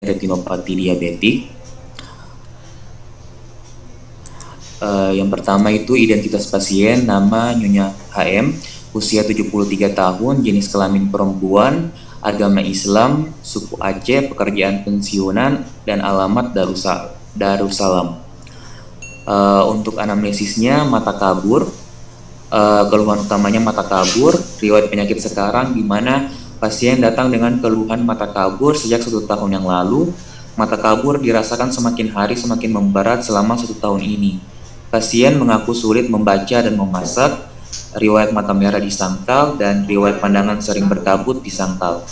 Retinopati diabetik. Yang pertama itu identitas pasien, nama Nyonya HM, usia 73 tahun, jenis kelamin perempuan, agama Islam, suku Aceh, pekerjaan pensiunan, dan alamat Darussalam. Untuk anamnesisnya mata kabur, keluhan utamanya mata kabur, riwayat penyakit sekarang di mana pasien datang dengan keluhan mata kabur sejak 1 tahun yang lalu. Mata kabur dirasakan semakin hari semakin memberat selama 1 tahun ini. Pasien mengaku sulit membaca dan memasak, riwayat mata merah di sangkal, dan riwayat pandangan sering berkabut di sangkal.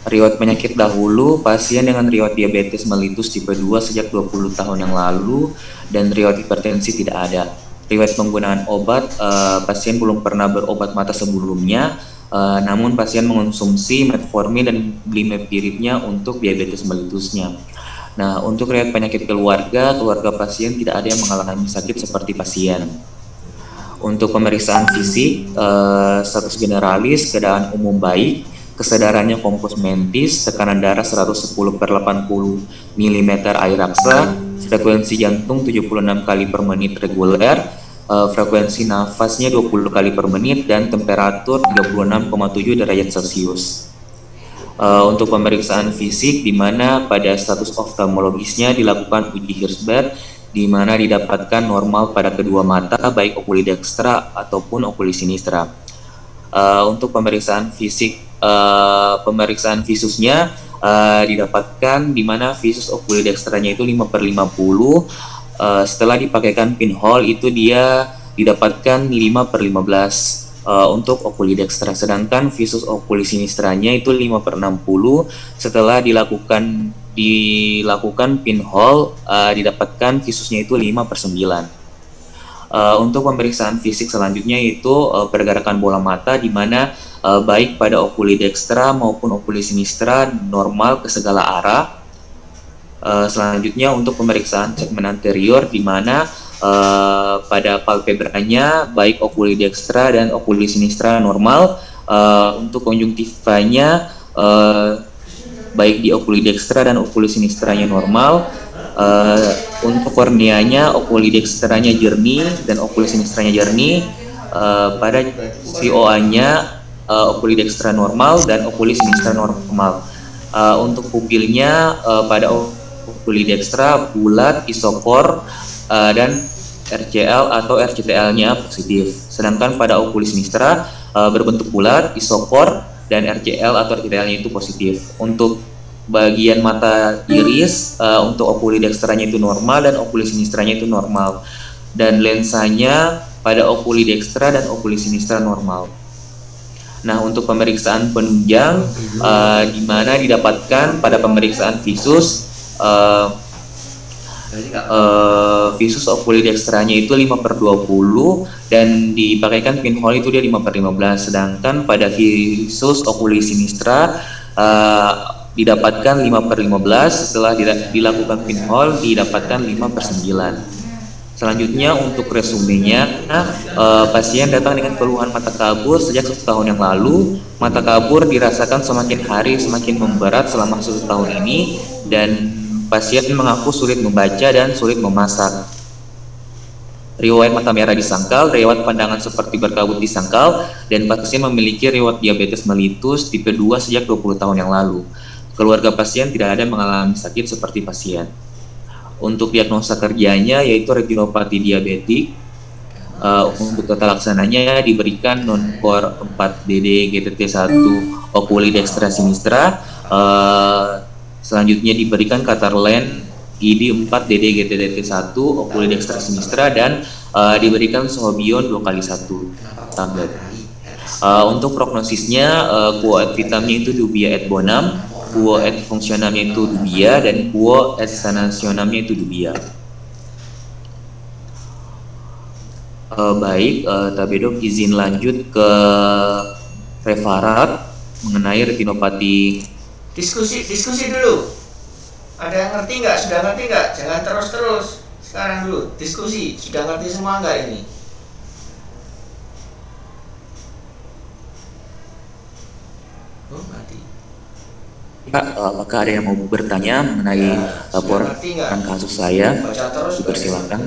Riwayat penyakit dahulu, pasien dengan riwayat diabetes mellitus tipe 2 sejak 20 tahun yang lalu, dan riwayat hipertensi tidak ada. Riwayat penggunaan obat, pasien belum pernah berobat mata sebelumnya, namun pasien mengonsumsi metformin dan glimepiride untuk diabetes mellitusnya. Nah, untuk riwayat penyakit keluarga pasien tidak ada yang mengalami sakit seperti pasien. Untuk pemeriksaan fisik, status generalis, keadaan umum baik, kesadarannya kompos mentis, tekanan darah 110/80 mm air raksa, frekuensi jantung 76 kali per menit reguler, frekuensi nafasnya 20 kali per menit, dan temperatur 36,7 derajat Celcius. Untuk pemeriksaan fisik, di mana pada status oftalmologisnya dilakukan uji Hirschberg, di mana didapatkan normal pada kedua mata, baik okuli dextra ataupun okuli sinistra. Untuk pemeriksaan fisik, pemeriksaan visusnya didapatkan di mana visus okuli dextranya itu 5/50. Setelah dipakaikan pinhole itu dia didapatkan 5/15 untuk okuli dextra, sedangkan visus okuli sinistranya itu 5/60. Setelah dilakukan pinhole, didapatkan visusnya itu 5/9. Untuk pemeriksaan fisik selanjutnya itu pergerakan bola mata, di mana baik pada okuli dextra maupun okuli sinistra normal ke segala arah. Selanjutnya untuk pemeriksaan segmen anterior, di mana pada palpebranya baik okuli dextra dan okuli sinistra normal. Untuk konjungtivanya baik di okuli dextra dan okuli sinistranya normal. Untuk korneanya okuli dextranya jernih dan okuli sinistranya jernih. Pada COA-nya okuli dextra normal dan okuli sinistra normal. Untuk pupilnya pada okuli dextra bulat, isokor, dan RCL atau RCTL-nya positif. Sedangkan pada okuli sinistra berbentuk bulat, isokor, dan RCL atau RCTL-nya itu positif. Untuk bagian mata iris, untuk okuli dextranya itu normal dan okuli sinistranya itu normal. Dan lensanya pada okuli dextra dan okuli sinistra normal. Nah, untuk pemeriksaan penunjang, di mana didapatkan pada pemeriksaan visus, visus okuli dextranya itu 5/20 dan dipakaikan pinhole itu dia 5/15. Sedangkan pada visus okuli sinistra didapatkan 5/15, setelah dilakukan pinhole didapatkan 5/9. Selanjutnya untuk resumenya, pasien datang dengan keluhan mata kabur sejak 1 tahun yang lalu. Mata kabur dirasakan semakin hari semakin memberat selama 1 tahun ini, dan pasien mengaku sulit membaca dan sulit memasak. Riwayat mata merah di sangkal, riwayat pandangan seperti berkabut di sangkal, dan pasien memiliki riwayat diabetes mellitus tipe 2 sejak 20 tahun yang lalu. Keluarga pasien tidak ada yang mengalami sakit seperti pasien. Untuk diagnosa kerjanya yaitu retinopati diabetik. Untuk tata laksananya diberikan non-core 4DD GTT1 okuli dextra sinistra. Selanjutnya diberikan Caterland ID 4DD GTT1 okuli dextra sinistra, dan diberikan Sohobion 2x1 tablet. Untuk prognosisnya, quo et vitamnya itu dubia et bonum, quo et functionamnya itu dubia, dan quo et sanationamnya itu dubia. Baik, Tabedok izin lanjut ke referat mengenai retinopati. Diskusi dulu. Ada yang ngerti nggak? Sudah ngerti nggak? Jangan terus. Sekarang dulu diskusi. Sudah ngerti semua nggak ini? Oh, mati. Pak, apakah ada yang mau bertanya mengenai Ya, sudah laporan ngerti nggak? kasus saya? Baca terus. Dipersilakan.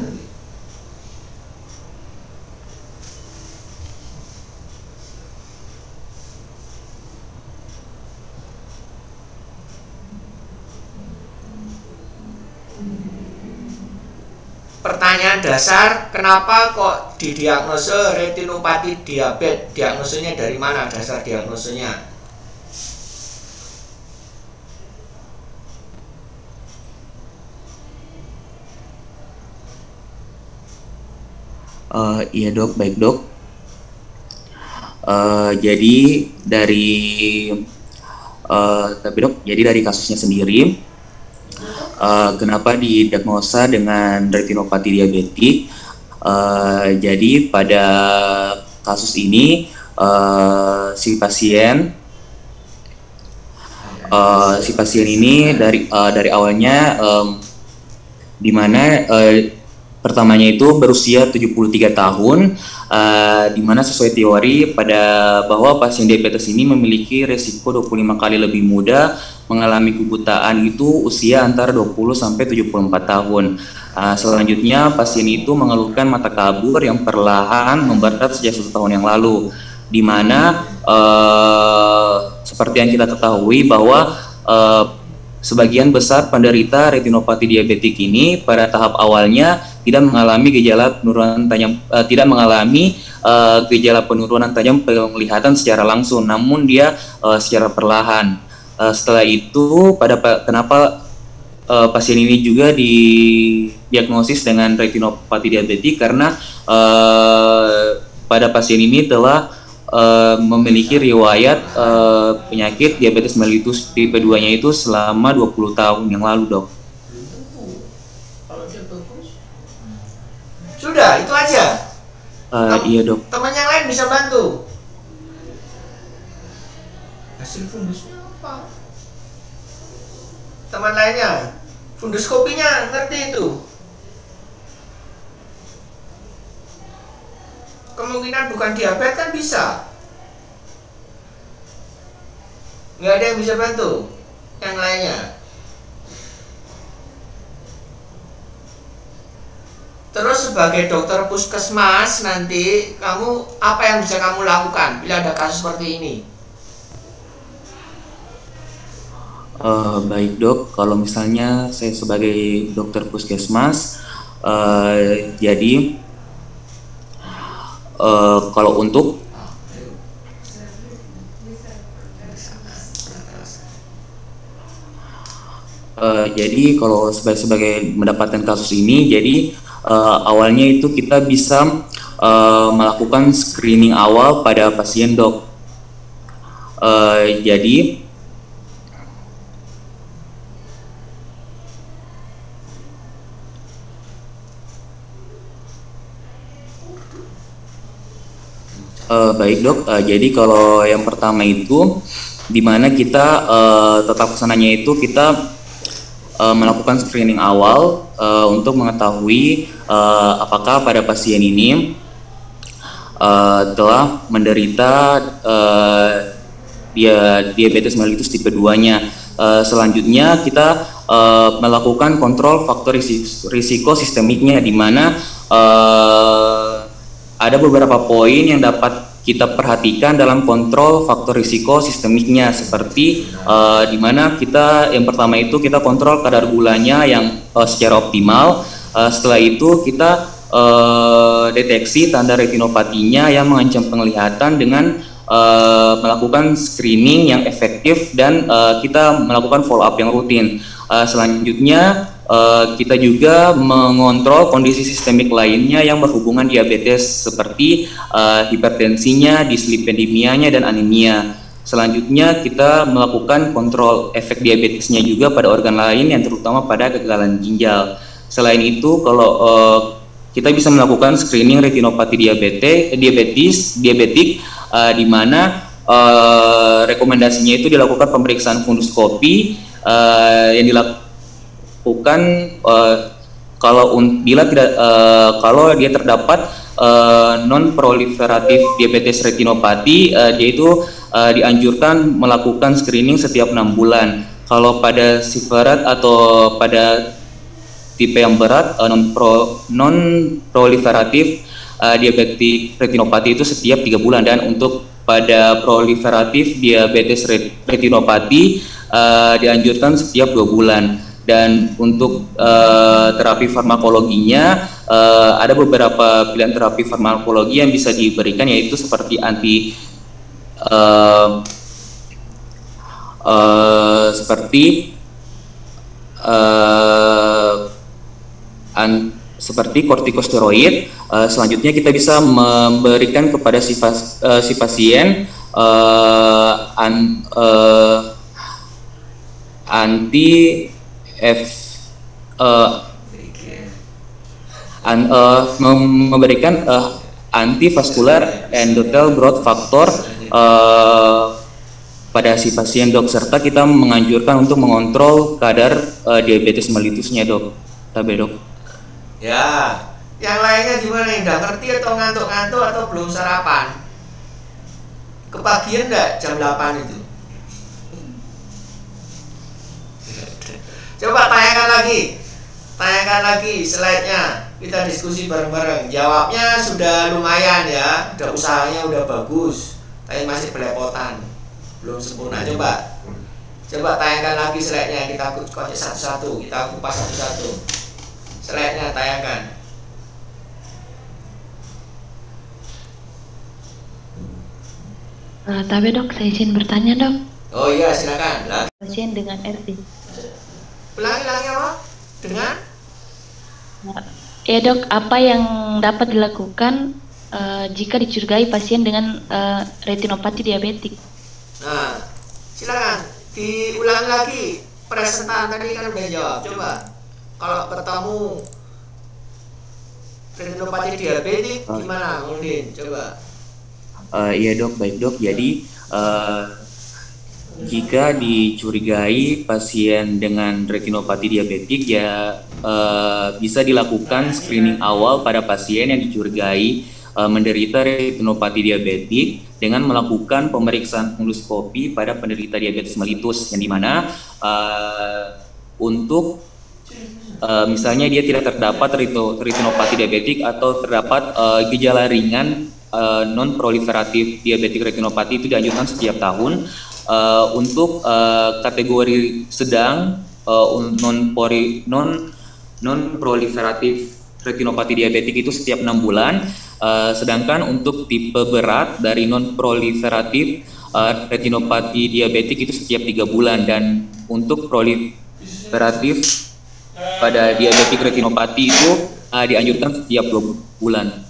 Pertanyaan dasar, kenapa kok didiagnosa retinopati diabetes? Diagnosanya dari mana dasar diagnosanya? Iya dok, baik dok. Jadi dari tapi dok, jadi dari kasusnya sendiri, kenapa didiagnosa dengan retinopati diabetik? Jadi pada kasus ini si pasien ini dari awalnya di mana pertamanya itu berusia 73 tahun, di mana sesuai teori bahwa pasien diabetes ini memiliki resiko 25 kali lebih mudah mengalami kebutaan itu usia antara 20 sampai 74 tahun. Selanjutnya pasien itu mengeluhkan mata kabur yang perlahan memberat sejak 1 tahun yang lalu, di mana seperti yang kita ketahui bahwa sebagian besar penderita retinopati diabetik ini pada tahap awalnya tidak mengalami gejala penurunan tajam penglihatan secara langsung, namun dia secara perlahan. Setelah itu, kenapa pasien ini juga didiagnosis dengan retinopati diabetik, karena pada pasien ini telah memiliki riwayat penyakit diabetes mellitus tipe 2-nya itu selama 20 tahun yang lalu, dok. Sudah, itu aja. Iya dok. Teman yang lain bisa bantu. Hasil fundusnya apa? Teman lainnya, funduskopinya ngerti itu. Kemungkinan bukan diabetes kan bisa. Nggak ada yang bisa bantu yang lainnya. Terus sebagai dokter puskesmas nanti apa yang bisa kamu lakukan bila ada kasus seperti ini? Baik dok, kalau misalnya saya sebagai dokter puskesmas, jadi kalau untuk jadi kalau sebagai mendapatkan kasus ini, jadi awalnya itu kita bisa melakukan screening awal pada pasien, dok. Jadi baik dok, jadi kalau yang pertama itu dimana kita tetap kesananya itu kita melakukan screening awal untuk mengetahui apakah pada pasien ini telah menderita diabetes mellitus tipe 2-nya. Selanjutnya kita melakukan kontrol faktor risiko sistemiknya, di mana ada beberapa poin yang dapat kita perhatikan dalam kontrol faktor risiko sistemiknya, seperti di mana yang pertama itu kita kontrol kadar gulanya yang secara optimal. Setelah itu kita deteksi tanda retinopatinya yang mengancam penglihatan dengan melakukan screening yang efektif, dan kita melakukan follow up yang rutin. Selanjutnya kita juga mengontrol kondisi sistemik lainnya yang berhubungan diabetes, seperti hipertensinya, dislipidemianya, dan anemia. Selanjutnya kita melakukan kontrol efek diabetesnya juga pada organ lain, yang terutama pada kegagalan ginjal. Selain itu, kalau kita bisa melakukan screening retinopati diabetik, di mana rekomendasinya itu dilakukan pemeriksaan funduskopi yang dilakukan kalau dia terdapat non proliferatif diabetes retinopati, yaitu dianjurkan melakukan screening setiap 6 bulan. Kalau pada severat atau pada tipe yang berat, non proliferatif diabetik retinopati itu setiap 3 bulan, dan untuk pada proliferatif diabetes retinopati dianjurkan setiap 2 bulan. Dan untuk terapi farmakologinya ada beberapa pilihan terapi farmakologi yang bisa diberikan, yaitu seperti seperti kortikosteroid. Selanjutnya kita bisa memberikan kepada si pasien memberikan antivaskular endothel growth factor pada si pasien, dok, serta kita menganjurkan untuk mengontrol kadar diabetes mellitusnya, dok. Dok. Ya, yang lainnya gimana nih? Udah ngerti atau ngantuk-ngantuk atau belum sarapan? Kepagian enggak jam 8 itu? Coba tanyakan lagi slide-nya. Kita diskusi bareng-bareng. Jawabnya sudah lumayan ya, udah usahanya udah bagus, tapi masih belepotan, belum sempurna. Coba tanyakan lagi slide-nya, kita kocek satu-satu, kita kupas satu-satu. Slide-nya tayangkan. Tapi dok, saya izin bertanya, dok. Oh iya, silakan. Pasien dengan RT. Ulangi apa? Dengan? Ya dok, apa yang dapat dilakukan jika dicurigai pasien dengan retinopati diabetik? Nah, silakan diulang lagi. Presentasi tadi kan udah jawab. Coba kalau ketemu retinopati diabetik gimana, Mundin? Coba. Iya dok, baik dok. Jadi jika dicurigai pasien dengan retinopati diabetik, ya bisa dilakukan screening awal pada pasien yang dicurigai menderita retinopati diabetik dengan melakukan pemeriksaan endoskopi pada penderita diabetes mellitus, yang dimana untuk misalnya dia tidak terdapat retinopati diabetik atau terdapat gejala ringan non proliferatif diabetik retinopati, itu dianjurkan setiap tahun. Untuk kategori sedang non proliferatif retinopati diabetik itu setiap 6 bulan, sedangkan untuk tipe berat dari non proliferatif retinopati diabetik itu setiap 3 bulan, dan untuk proliferatif pada diabetik retinopati itu dianjurkan setiap 2 bulan.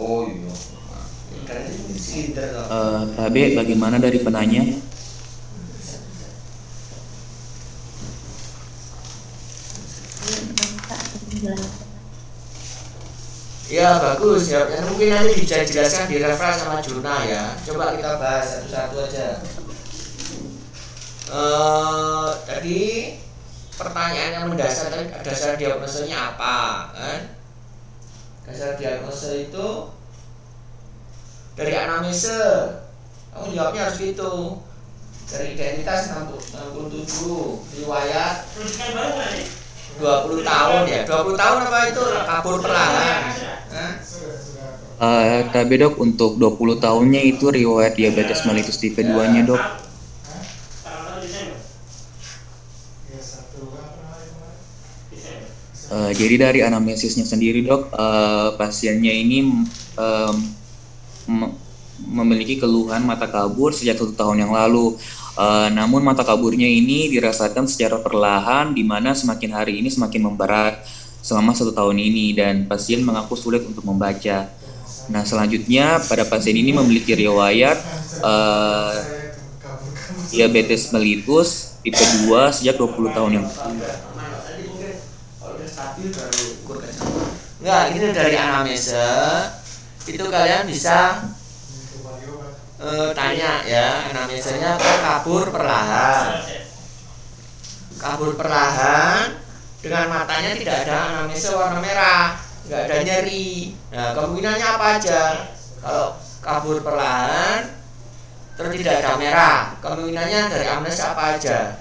Oh iya. Tabe, bagaimana dari penanya? Ya bagus ya. Mungkin nanti bisa dijelaskan di referensi sama jurnal ya. Coba kita bahas satu-satu aja. Tadi pertanyaan yang mendasar tadi, dasar diagnosanya apa kan? Dasar diagnosa itu dari anamnesa. Kamu jawabnya harus gitu. Dari identitas 67, riwayat 20 tahun ya. 20 tahun apa itu? Kabur perlahan. Tapi dok, untuk 20 tahunnya itu riwayat diabetes mellitus tipe 2-nya, dok. Jadi dari anamnesisnya sendiri, dok, pasiennya ini memiliki keluhan mata kabur sejak 1 tahun yang lalu. Namun mata kaburnya ini dirasakan secara perlahan, di mana semakin hari ini semakin memberat selama 1 tahun ini, dan pasien mengaku sulit untuk membaca. Nah, selanjutnya pada pasien ini memiliki riwayat diabetes mellitus tipe 2 sejak 20 tahun yang lalu. Enggak, ini dari anamnesa itu kalian bisa tanya ya, anamnesanya kabur perlahan dengan matanya tidak ada anamnesa warna merah, nggak ada nyeri. Nah, kemungkinannya apa aja? Kalau kabur perlahan, terus tidak ada merah, kemungkinannya dari amnesia apa aja?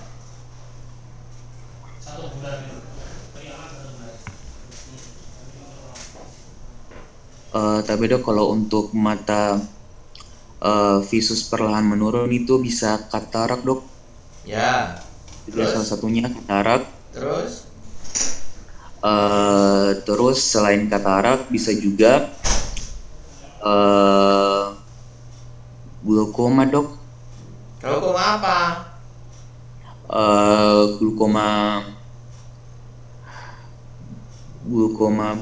Tapi dok, kalau untuk mata visus perlahan menurun itu bisa katarak dok. Ya. Itu salah satunya katarak. Terus? Terus selain katarak bisa juga glaukoma dok. Glaukoma apa? Glaukoma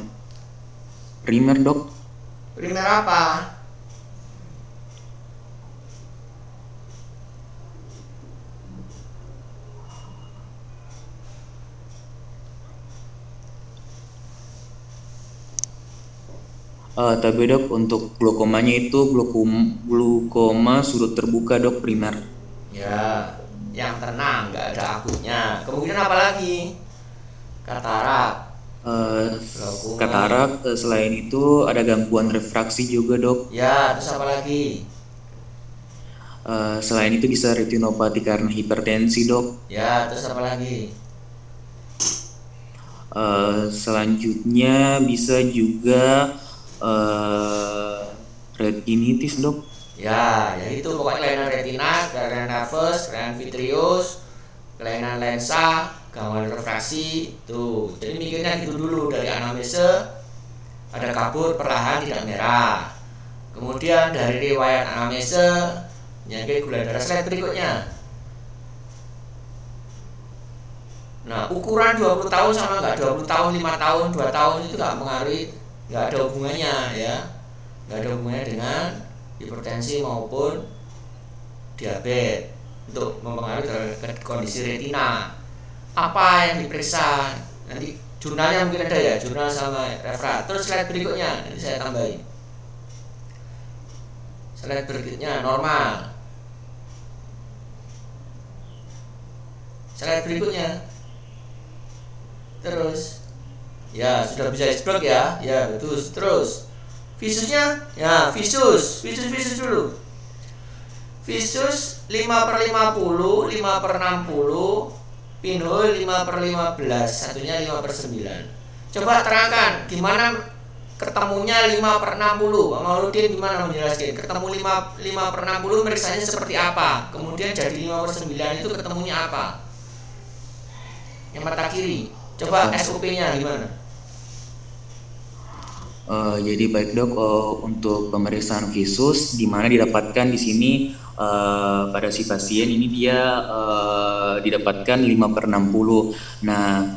primer dok. Primer apa? Tapi dok, untuk glaukomanya itu glaukoma sudut terbuka dok, primer. Ya, yang tenang, nggak ada akutnya. Kemungkinan apa lagi? Katarak. Katarak, selain itu ada gangguan refraksi juga dok. Ya, terus apa lagi? Selain itu bisa retinopati karena hipertensi dok. Ya, terus apa lagi? Selanjutnya bisa juga retinitis dok. Ya itu pokoknya kelainan retina, kelainan nervus, kelainan vitreous, kelainan lensa, gangguan refraksi. Tuh, jadi mikirnya gitu dulu. Dari anamnese ada kabur perlahan tidak merah. Kemudian dari riwayat anamnese penyakit gula darah. Slide berikutnya. Nah, ukuran 20 tahun sama nggak 20 tahun, 5 tahun, 2 tahun itu nggak mengaruhi, nggak ada hubungannya ya, nggak ada hubungannya dengan hipertensi maupun diabetes untuk mempengaruhi terhadap kondisi retina. Apa yang diperiksa nanti jurnalnya mungkin ada ya, jurnal sama referat. Terus slide berikutnya nanti saya tambahin. Slide berikutnya normal. Slide berikutnya. Terus ya sudah bisa explode ya, ya betul. Terus visusnya, ya visus dulu. Visus 5/50, 5/60, pinhole 5/15, satunya 5/9. Coba terangkan gimana ketemunya 5/60. Bang Mauludin gimana menjelaskan? Ketemu 5/60 meriksanya seperti apa? Kemudian jadi 5/9 itu ketemunya apa? Yang mata kiri. Coba SOP-nya gimana? Jadi baik dok, untuk pemeriksaan visus di mana didapatkan di sini pada si pasien ini dia didapatkan 5/60. Nah,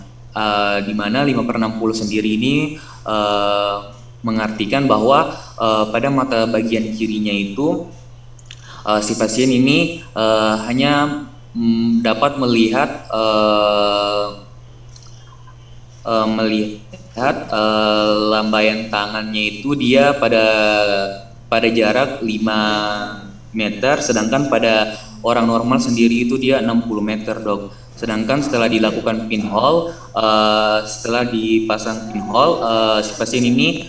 di mana 5/60 sendiri ini mengartikan bahwa pada mata bagian kirinya itu si pasien ini hanya dapat melihat lambaian tangannya itu dia pada jarak 5 meter, sedangkan pada orang normal sendiri itu dia 60 meter dok. Sedangkan setelah dilakukan pinhole, setelah dipasang pinhole, si pasien ini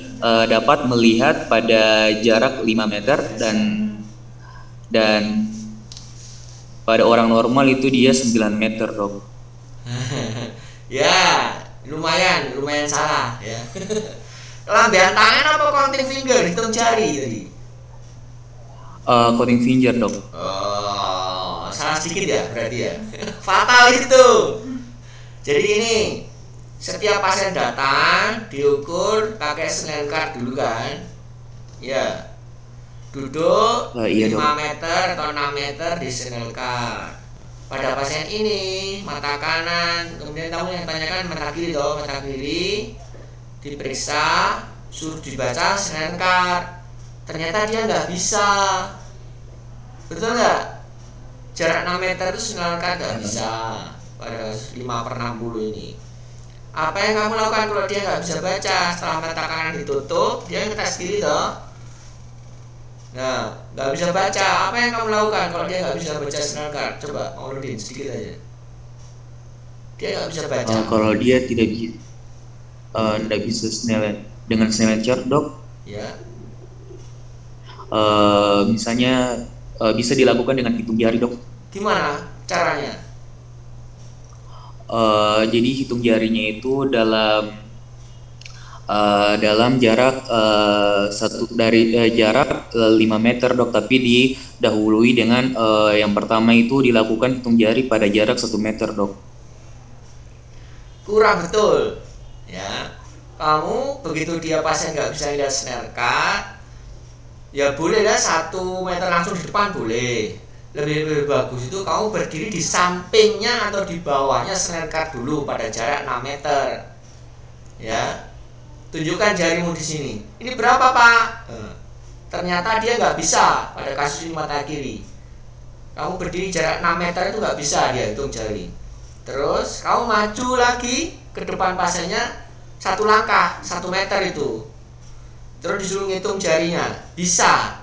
dapat melihat pada jarak 5 meter dan pada orang normal itu dia 9 meter dok. Ya, lumayan salah ya. Lambaian tangan apa counting finger, hitung jari tadi? Counting finger dok. Oh, salah sedikit ya berarti ya. Fatal itu. Jadi ini setiap pasien datang diukur pakai Snellen card dulu kan. Ya. Duduk 5 meter atau 6 meter di Snellen card. Pada pasien ini mata kanan, kemudian kamu yang tanyakan mata kiri dong, mata kiri diperiksa, suruh dibaca Snellen card. Ternyata dia nggak bisa, betul nggak? Jarak 6 meter itu Snellen card nggak bisa pada 5/60 ini. Apa yang kamu lakukan kalau dia nggak bisa baca? Setelah mata kanan ditutup, dia ngetes kiri dong. Nah, nggak bisa baca. Apa yang kamu lakukan kalau dia nggak bisa baca Snellen card? Coba Mauludin sedikit aja. Dia nggak bisa baca. Kalau dia tidak bisa dengan sensor dok. Ya. Misalnya bisa dilakukan dengan hitung jari dok. Gimana caranya? Jadi hitung jarinya itu dalam jarak jarak 5 meter dok, tapi didahului dengan yang pertama itu dilakukan hitung jari pada jarak 1 meter dok. Kurang betul ya. Kamu begitu dia pasien nggak bisa lihat snare card, ya boleh lah 1 meter langsung di depan boleh. Lebih bagus itu kamu berdiri di sampingnya atau di bawahnya snare card dulu pada jarak 6 meter ya. Tunjukkan jarimu di sini. Ini berapa pak? Ternyata dia nggak bisa pada kasus ini mata kiri. Kamu berdiri jarak 6 meter itu nggak bisa dia hitung jari. Terus kamu maju lagi ke depan pasiennya 1 langkah 1 meter itu. Terus disuruh ngitung jarinya. Bisa.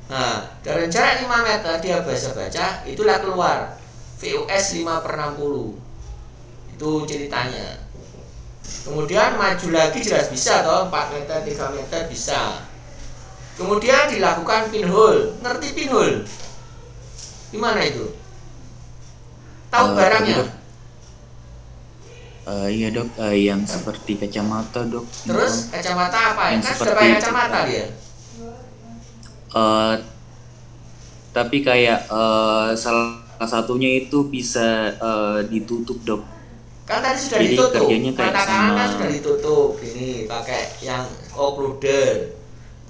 Nah, dari jarak 5 meter dia baca, itulah keluar VUS 5/60. Itu ceritanya. Kemudian maju lagi jelas bisa toh, 4 meter, 3 meter bisa. Kemudian dilakukan pinhole. Ngerti pinhole? Gimana itu? Tahu barangnya? Iya dok, yang seperti kacamata dok. Terus kacamata apa? Yang Kan sudah seperti pakai kacamata dia. Tapi kayak salah satunya itu bisa ditutup dok. Kan tadi sudah Jadi ditutup. kerjanya kayak Mata kanan kan sama- sudah ditutup. Ini pakai yang occluder.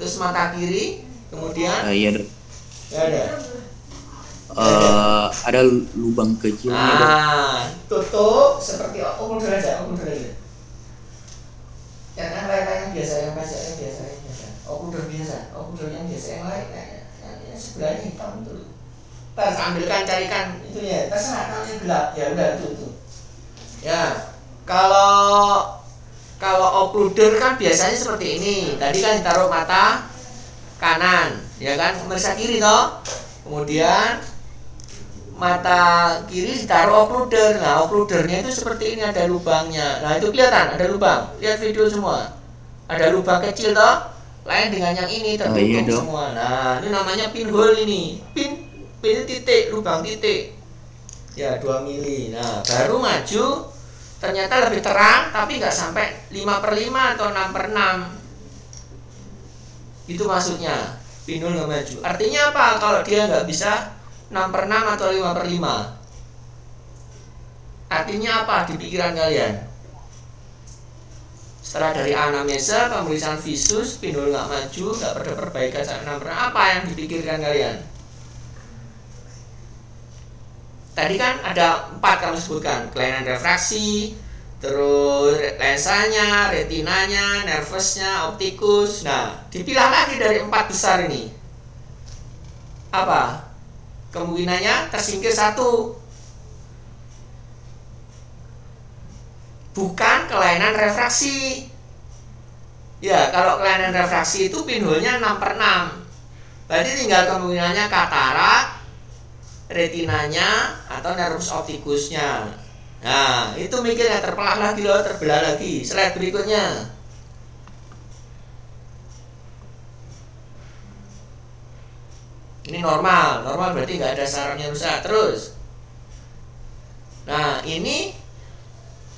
Terus mata kiri, kemudian Iya dok. ada. Ada lubang kecilnya dok. Tutup seperti occluder aja. Yang lain-lain biasa, yang biasa. Occluder biasa, occluder yang biasa yang lain. Yang sebelahnya hitam itu. Terus ambilkan, carikan itunya. Terserah kalau yang gelap, ya udah itu. Ya, kalau occluder kan biasanya seperti ini. Tadi kan ditaruh mata kanan, ya kan, pemirsa kiri toh. Kemudian mata kiri ditaruh occluder. Nah, occludernya itu seperti ini, ada lubangnya. Nah, itu kelihatan ada lubang. Lihat video semua. Ada lubang kecil toh. Lain dengan yang ini tertutup iya, dok. semua. Nah, ini namanya pinhole ini. Pin titik, lubang titik. Ya 2 mili. Nah, baru maju. Ternyata lebih terang, tapi nggak sampai 5/5 atau 6/6. Itu maksudnya pinhole nggak maju. Artinya apa? Kalau dia nggak bisa 6/6 atau 5/5. Artinya apa di pikiran kalian? Setelah dari anamnesa, pemeriksaan visus, pinhole nggak maju, nggak ada perbaikan sampai 6/6. Apa yang dipikirkan kalian? Tadi kan ada 4 kamu sebutkan, kelainan refraksi, terus lensanya, retinanya, nervusnya, optikus. Nah, dipilah lagi dari 4 besar ini. Apa? Kemungkinannya tersingkir 1. Bukan kelainan refraksi. Ya, kalau kelainan refraksi itu pinhole-nya 6/6. Berarti tinggal kemungkinannya katarak, retinanya, atau nervus optikusnya. Nah, itu mikirnya terbelah lagi. Slide berikutnya. Ini normal berarti nggak ada sarafnya rusak. Terus, nah ini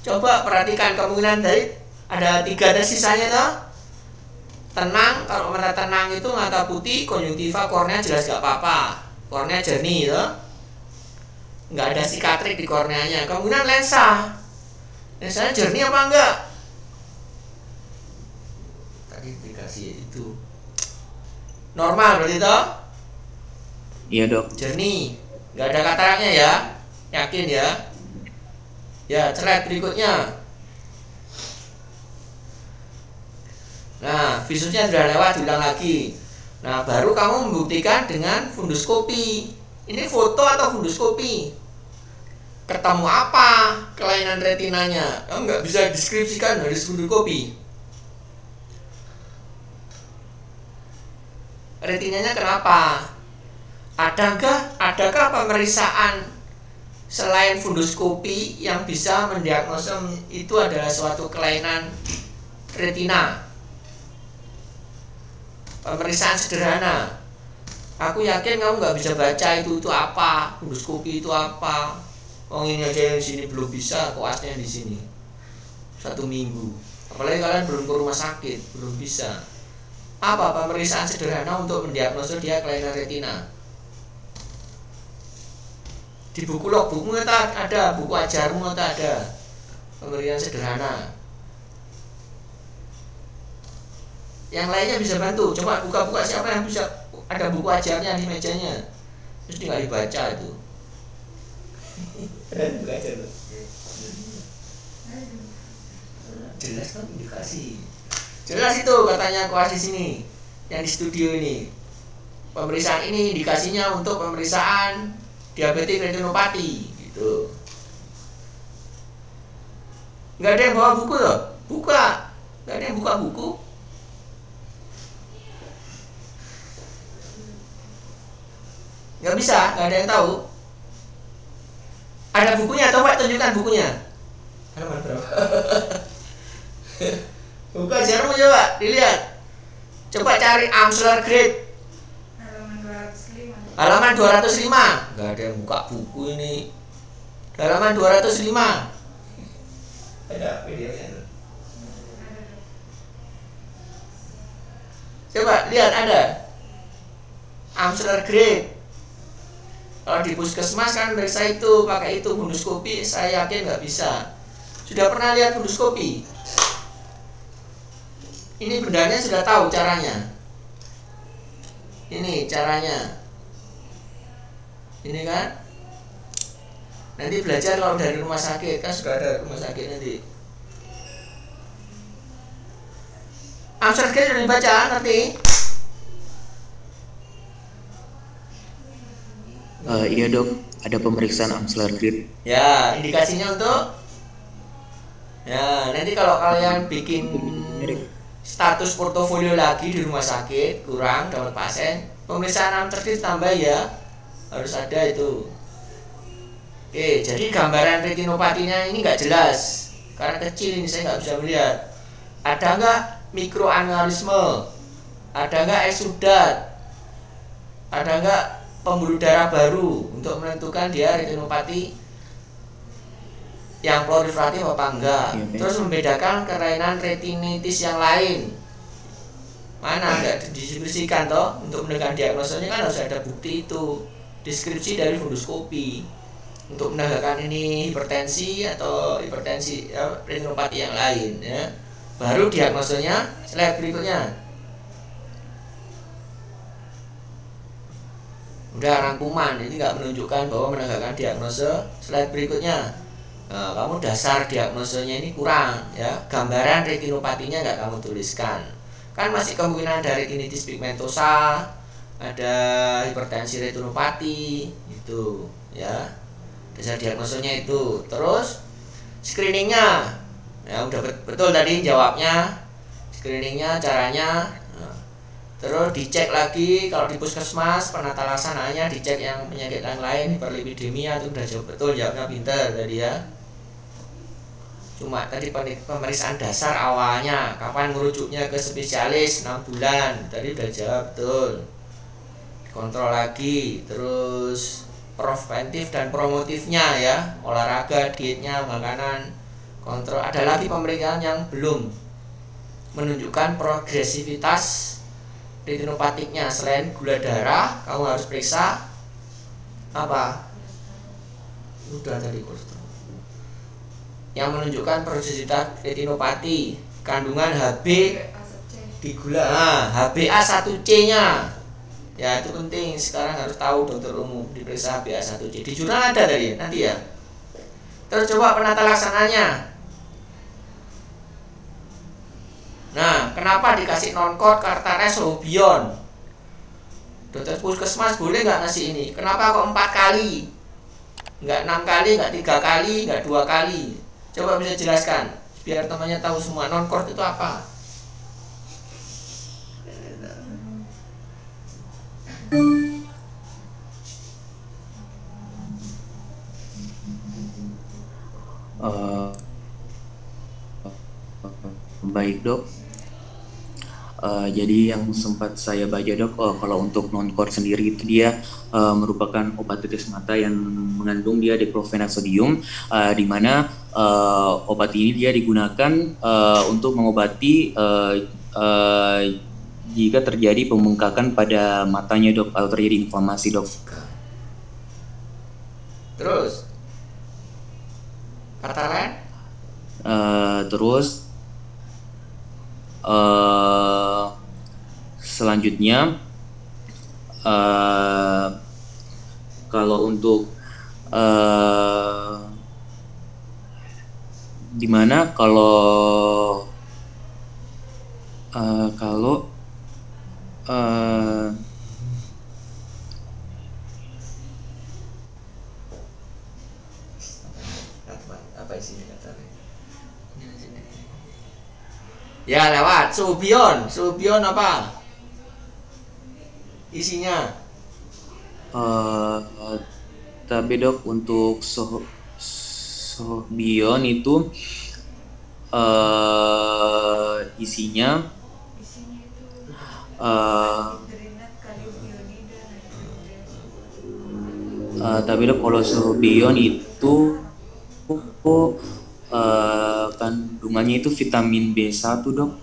coba perhatikan kemungkinan dari ada 3 ada sisanya toh. Tenang, kalau mata tenang itu mata putih, konjungtiva, kornea jelas nggak apa-apa. Kornea jernih toh. Nggak ada sikatrik di korneanya. Kemudian lensanya jernih apa enggak? Tadi dikasih itu normal berarti toh? Iya dok. Jernih, nggak ada kataraknya ya, yakin ya? Ya, slide berikutnya. Nah, visusnya sudah lewat, diulang lagi. Nah, baru kamu membuktikan dengan funduskopi. Ini foto atau funduskopi? Ketemu apa kelainan retinanya? Kamu nggak bisa deskripsikan dari funduskopi. Retinanya kenapa? Adakah pemeriksaan selain funduskopi yang bisa mendiagnosa itu adalah suatu kelainan retina. Pemeriksaan sederhana. Aku yakin kamu nggak bisa baca itu apa, endoskopi itu apa. Oh ini aja yang sini belum bisa, koasnya di sini 1 minggu. Apalagi kalian belum ke rumah sakit, belum bisa. Apa pemeriksaan sederhana untuk mendiagnosa dia kelainan retina? Di buku logbookmu ada, buku ajarmu ada pemeriksaan sederhana. Yang lainnya bisa bantu. Coba buka-buka siapa yang bisa, ada buku ajarnya di mejanya, terus tinggal dibaca itu. Buka aja loh. Jelas kan indikasi. Jelas itu katanya koas di sini, yang di studio ini. Pemeriksaan ini indikasinya untuk pemeriksaan diabetik retinopati gitu. Nggak ada yang bawa buku loh, buka. Nggak ada yang buka buku. Nggak bisa, nggak ada yang tahu. Ada bukunya, coba tunjukkan bukunya. Halaman berapa? Buka jarum coba, dilihat. Coba cari Amsler Grade. Halaman 205. Nggak ada yang buka buku ini. Halaman 205. Ada videonya. Coba lihat ada Amsler Grade. Kalau di puskesmas kan mereka itu pakai itu endoskopi, saya yakin nggak bisa. Sudah pernah lihat endoskopi? Ini bendanya sudah tahu caranya. Ini caranya. Ini kan. Nanti belajar kalau dari rumah sakit, kan sudah ada rumah sakit nanti. Amsler Grade sudah dibaca, ngerti? Iya dok, ada pemeriksaan Amsler Grade. Ya, indikasinya untuk. Ya, nanti kalau kalian bikin status portofolio lagi di rumah sakit, kurang dapat pasien, pemeriksaan Amsler Grade tambah ya, harus ada itu. Oke, jadi gambaran retinopatinya ini nggak jelas karena kecil ini saya nggak bisa melihat. Ada nggak mikroaneurisme? Ada nggak eksudat? Ada nggak pembuluh darah baru untuk menentukan dia retinopati yang proliferatif apa enggak? Terus membedakan kelainan retinitis yang lain. Mana enggak didiskusikan toh? Untuk menegakkan diagnosanya kan harus ada bukti itu, deskripsi dari endoskopi untuk menegakkan ini hipertensi atau hipertensi retinopati yang lain ya. Baru diagnosanya slide berikutnya. Udah rangkuman, ini nggak menunjukkan bahwa menegakkan diagnosa. Slide berikutnya. Nah, kamu dasar diagnosanya ini kurang ya. Gambaran retinopatinya nggak kamu tuliskan. Kan masih kemungkinan ada retinitis pigmentosa, ada hipertensi retinopati itu ya. Dasar diagnosanya itu. Terus screeningnya ya udah betul tadi jawabnya. Screeningnya caranya. Terus dicek lagi kalau di puskesmas penata laksanaannya, dicek yang penyakit yang lain, hiperlipidemia itu udah jawab betul, jawabnya pintar tadi ya. Cuma tadi pemeriksaan dasar awalnya, kapan merujuknya ke spesialis 6 bulan, tadi udah jawab betul. Kontrol lagi, terus preventif dan promotifnya ya, olahraga, dietnya, makanan, kontrol. Ada lagi pemeriksaan yang belum menunjukkan progresivitas retinopatiknya. Selain gula darah, kamu harus periksa apa? Udah tadi kolesterol. Yang menunjukkan progresivitas retinopati, kandungan HB di gula, HbA1c-nya. Ya itu penting, sekarang harus tahu dokter umum diperiksa HbA1c. Di jurnal ada tadi nanti ya. Terus coba penata laksananya. Nah, kenapa dikasih non-code Cartares Hobion? Dokter puskesmas boleh nggak ngasih ini? Kenapa kok 4 kali? Nggak 6 kali, nggak 3 kali, nggak 2 kali? Coba bisa jelaskan, biar temannya tahu semua. Non-code itu apa? Baik, dok. Jadi yang sempat saya baca dok, kalau untuk non-core sendiri itu dia merupakan obat tetes mata yang mengandung dia diklofenak sodium, di mana obat ini dia digunakan untuk mengobati jika terjadi pembengkakan pada matanya dok, atau terjadi inflamasi dok. Terus kata lain? Terus selanjutnya kalau untuk dimana kalau apa isinya katanya? Ya lewat Subion apa isinya? Tapi dok untuk Sobion itu isinya tapi dok kalau Sobion itu kandungannya itu vitamin B1 dok,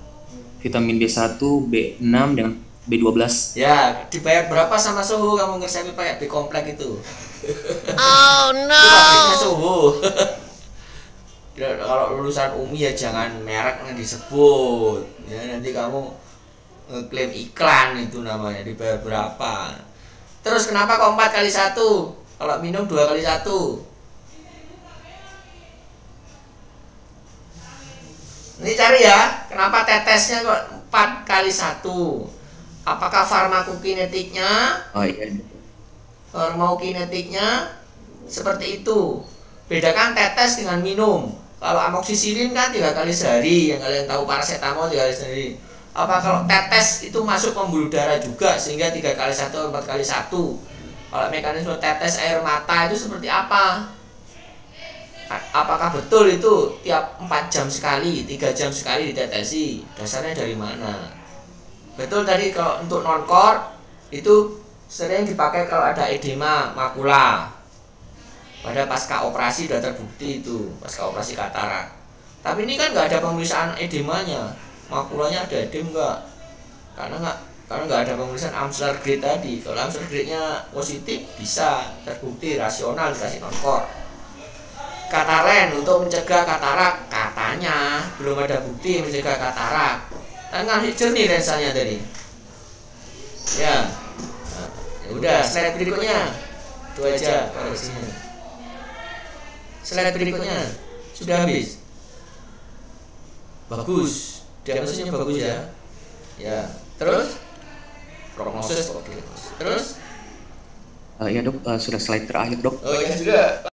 vitamin B1, B6 dan B12. Ya, dibayar berapa sama Suhu kamu ngeresapi pakai B komplek itu? Oh no. Itu pabriknya Suhu. Kalau lulusan UMI ya jangan merek yang disebut. Ya nanti kamu ngeklaim iklan itu namanya, dibayar berapa. Terus kenapa kok 4 kali 1? Kalau minum 2 kali 1? Ini cari ya, kenapa tetesnya kok 4 kali 1? Apakah farmakokinetiknya? Oh iya. Farmakokinetiknya seperti itu. Bedakan tetes dengan minum. Kalau amoksisilin kan 3 kali sehari, yang kalian tahu paracetamol 3 kali sehari. Apa kalau tetes itu masuk pembuluh darah juga sehingga 3 kali 1 atau 4 kali 1? Kalau mekanisme tetes air mata itu seperti apa? Apakah betul itu tiap 4 jam sekali, 3 jam sekali ditetesi? Dasarnya dari mana? Betul tadi kalau untuk non-core itu sering dipakai kalau ada edema makula. Pada pasca operasi sudah terbukti itu, pasca operasi katarak. Tapi ini kan nggak ada pemeriksaan edemanya, makulanya ada edem nggak? Karena nggak ada pemeriksaan Amsler grade tadi. Kalau Amsler grade-nya positif bisa terbukti rasional dikasih non-core. Katalen untuk mencegah katarak, katanya belum ada bukti mencegah katarak. Kan ngasih jernih lensanya tadi. Ya, udah slide berikutnya. Itu aja koreksinya. Slide berikutnya sudah habis. Bagus, diagnosisnya bagus ya. Ya, terus prognosis oke. Terus? Ya dok, sudah slide terakhir dok. Oh ya sudah.